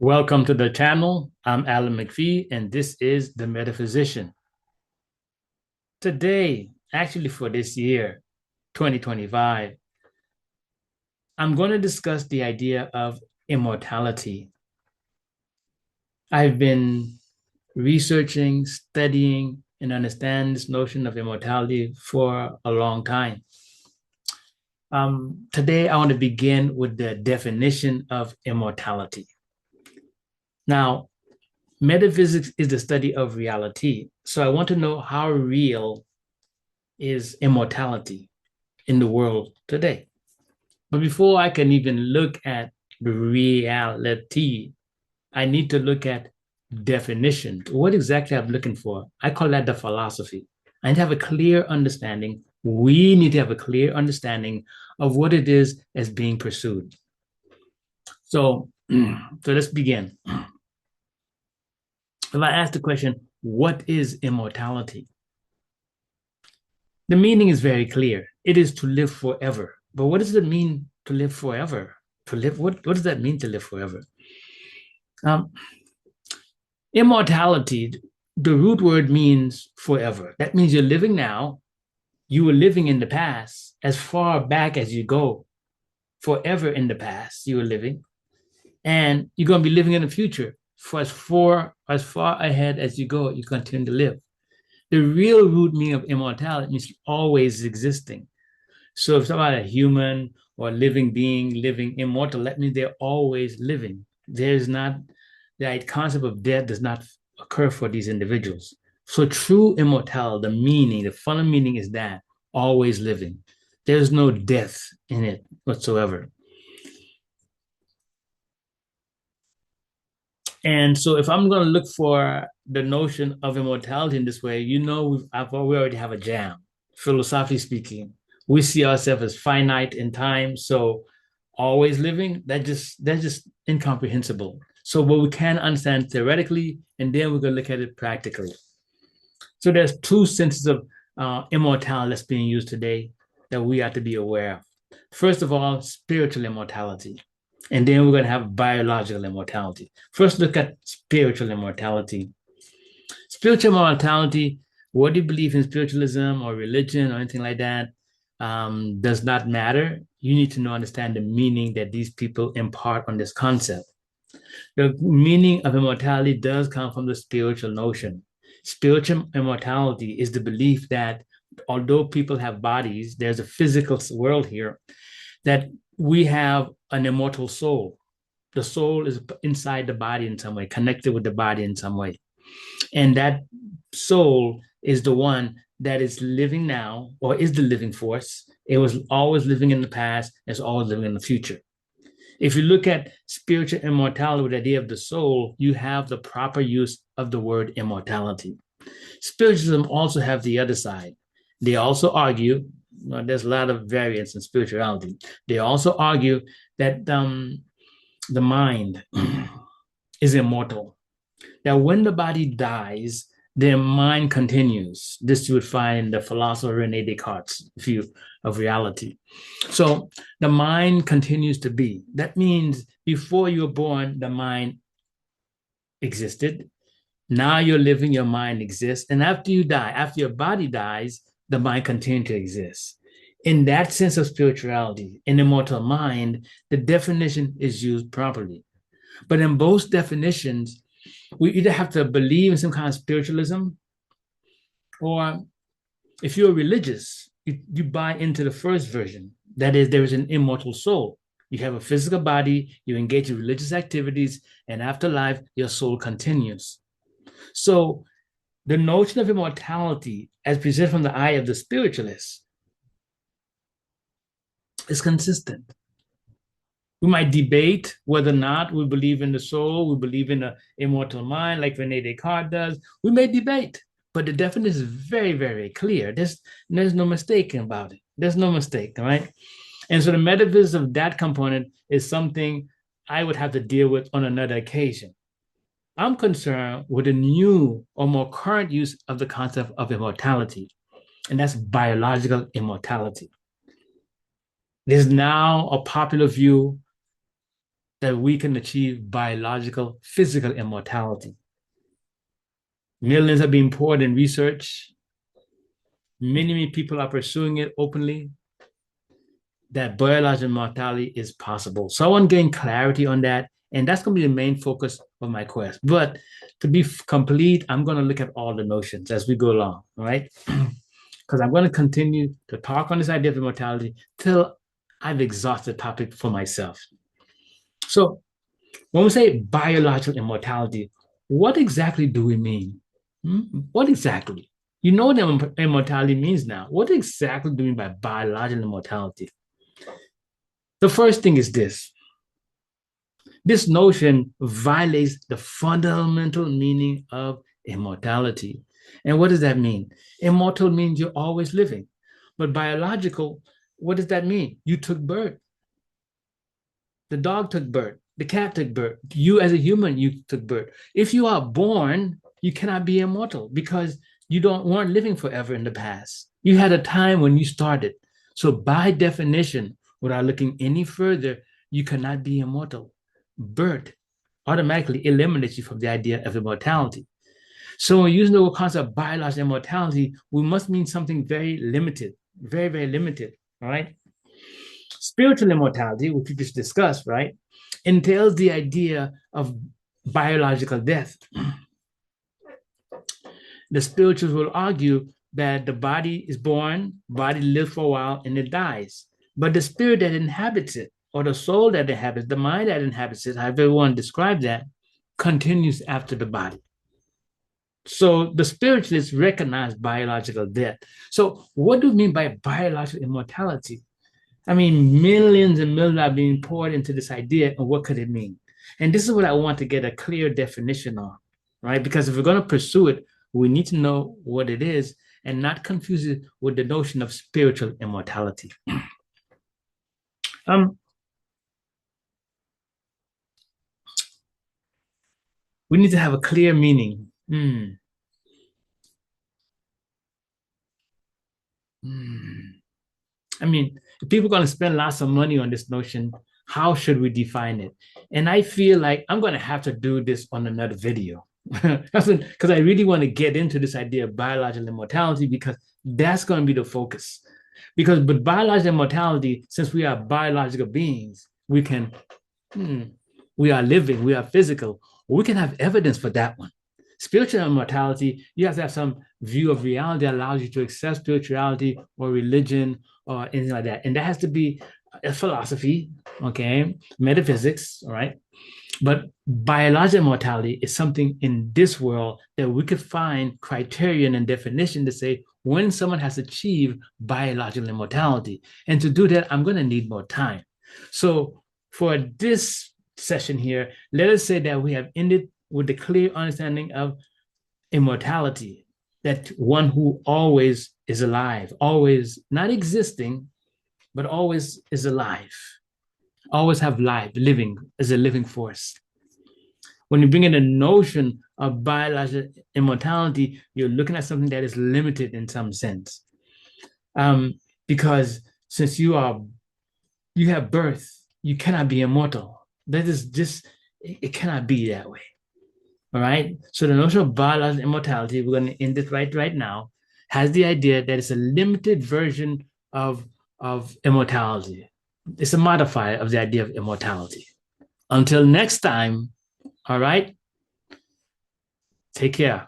Welcome to the channel. I'm Alan McPhee, and this is The Metaphysician. Today, actually for this year, 2025, I'm going to discuss the idea of immortality. I've been researching, studying, and understand this notion of immortality for a long time. Today, I want to begin with the definition of immortality. Now, metaphysics is the study of reality. So I want to know how real is immortality in the world today. But before I can even look at the reality, I need to look at definition. What exactly I'm looking for? I call that the philosophy. I need to have a clear understanding. We need to have a clear understanding of what it is as being pursued. So, so let's begin. If I ask the question, what is immortality? The meaning is very clear. It is to live forever. But what does it mean to live forever? To live, what does that mean to live forever? Um, Immortality, the root word means forever. That means you're living now. You were living in the past as far back as you go. Forever in the past, you were living. And you're going to be living in the future. For as far ahead as you go, you continue to live. The real root meaning of immortality means always existing. So if it's about a human or a living being living immortal, that means they're always living. There's not the concept of death does not occur for these individuals. So true immortality, the meaning, the fundamental meaning is that always living. There's no death in it whatsoever. And so if I'm going to look for the notion of immortality in this way, we already have a jam. Philosophically speaking, we see ourselves as finite in time. So always living, that's just incomprehensible. So what we can understand theoretically, and then we're going to look at it practically. So there's two senses of immortality that's being used today that we have to be aware of. First of all, spiritual immortality. And then we're going to have biological immortality. First, look at spiritual immortality. Spiritual immortality, what do you believe in spiritualism or religion or anything like that, does not matter. You need to understand the meaning that these people impart on this concept. The meaning of immortality does come from the spiritual notion. Spiritual immortality is the belief that although people have bodies, there's a physical world here, that we have an immortal soul. The soul is inside the body in some way, connected with the body in some way. And that soul is the one that is living now, or is the living force. It was always living in the past, it's always living in the future. If you look at spiritual immortality with the idea of the soul, you have the proper use of the word immortality. Spiritualism also have the other side. They also argue, there's a lot of variance in spirituality. They also argue that the mind is immortal, that when the body dies, their mind continues. This you would find in the philosopher Rene Descartes' view of reality. So the mind continues to be. That means before you were born, the mind existed. Now you're living, your mind exists. And after you die, after your body dies, the mind continues to exist. In that sense of spirituality, in immortal mind, the definition is used properly. But in both definitions, we either have to believe in some kind of spiritualism, or if you're religious, you buy into the first version. That is, there is an immortal soul. You have a physical body, you engage in religious activities, and after life, your soul continues. So the notion of immortality, as presented from the eye of the spiritualist, is consistent. We might debate whether or not we believe in the soul, we believe in the immortal mind, like Rene Descartes does. We may debate, but the definition is very, very clear. There's no mistake about it. There's no mistake, all right? And so the metaphysics of that component is something I would have to deal with on another occasion. I'm concerned with a new or more current use of the concept of immortality, and that's biological immortality. There's now a popular view that we can achieve biological, physical immortality. Millions are being poured in research. Many people are pursuing it openly, that biological immortality is possible. So I want to gain clarity on that. And that's going to be the main focus of my quest. But to be complete, I'm going to look at all the notions as we go along, all right? Because I'm going to continue to talk on this idea of immortality till I've exhausted the topic for myself. So when we say biological immortality, what exactly do we mean? What exactly? You know what immortality means now. What exactly do we mean by biological immortality? The first thing is this. This notion violates the fundamental meaning of immortality. And what does that mean? Immortal means you're always living. But biological, what does that mean? You took birth. The dog took birth. The cat took birth. You as a human, you took birth. If you are born, you cannot be immortal because you weren't living forever in the past. You had a time when you started. So by definition, without looking any further, you cannot be immortal. Birth automatically eliminates you from the idea of immortality. So when using the concept of biological immortality, we must mean something very limited, very, very limited, all right? Spiritual immortality, which we just discussed, right, entails the idea of biological death. The spirituals will argue that the body is born, body lives for a while, and it dies. But the spirit that inhabits it, or the soul that inhabits, the mind that inhabits it, however everyone describes that, continues after the body. So the spiritualists recognize biological death. So what do we mean by biological immortality? I mean, millions and millions are being poured into this idea, and what could it mean? And this is what I want to get a clear definition on, right? Because if we're going to pursue it, we need to know what it is and not confuse it with the notion of spiritual immortality. We need to have a clear meaning. I mean, if people are going to spend lots of money on this notion, how should we define it? And I feel like I'm going to have to do this on another video because I really want to get into this idea of biological immortality because that's going to be the focus. Because with biological immortality, since we are biological beings, we are living, we are physical, we can have evidence for that one. Spiritual immortality, you have to have some view of reality that allows you to accept spirituality or religion or anything like that. And that has to be a philosophy, okay, metaphysics, all right? But biological immortality is something in this world that we could find criterion and definition to say when someone has achieved biological immortality. And to do that, I'm going to need more time. So for this session here, let us say that we have ended with the clear understanding of immortality, that one who always is alive, always not existing, but always is alive, always have life, living as a living force. When you bring in the notion of biological immortality, you're looking at something that is limited in some sense. Because since you have birth, you cannot be immortal. That is just, it cannot be that way. All right. So the notion of biological immortality, we're going to end it right now, has the idea that it's a limited version of immortality. It's a modifier of the idea of immortality. Until next time, all right, take care.